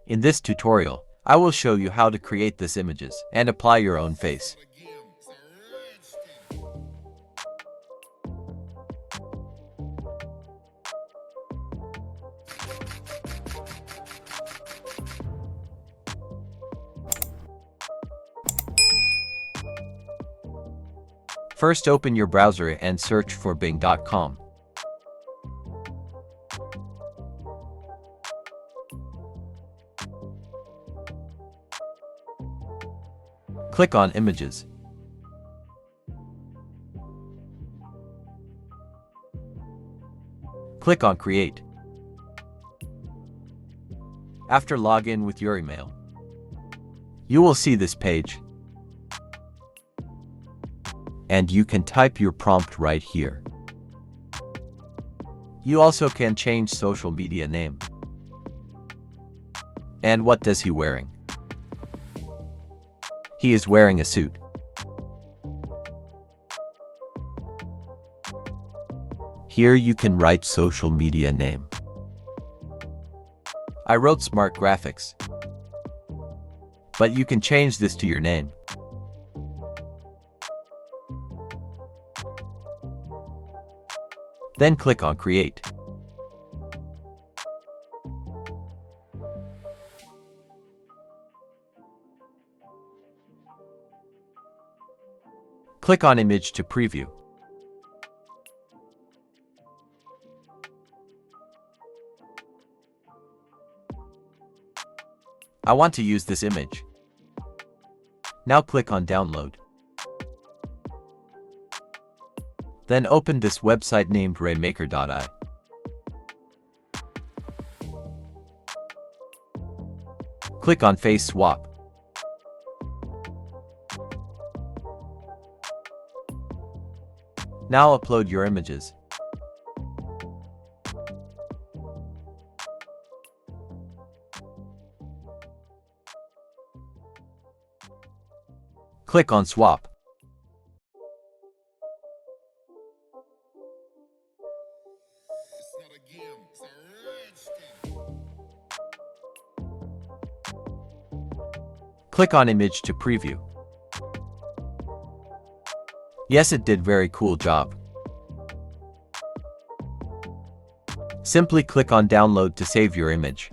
In this tutorial, I will show you how to create these images and apply your own face. First, open your browser and search for bing.com. Click on Images. Click on Create. After log in with your email, you will see this page. And you can type your prompt right here. You also can change social media name. And what does he wearing? He is wearing a suit. Here you can write social media name. I wrote Smart Graphics. But you can change this to your name. Then click on Create. Click on Image to preview. I want to use this image. Now click on Download. Then open this website named Raymaker.ai. Click on Face Swap. Now upload your images. Click on Swap. Click on Image to preview. Yes, it did very cool job. Simply click on Download to save your image.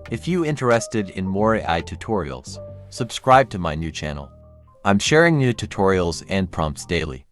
If you interested in more AI tutorials, subscribe to my new channel. I'm sharing new tutorials and prompts daily.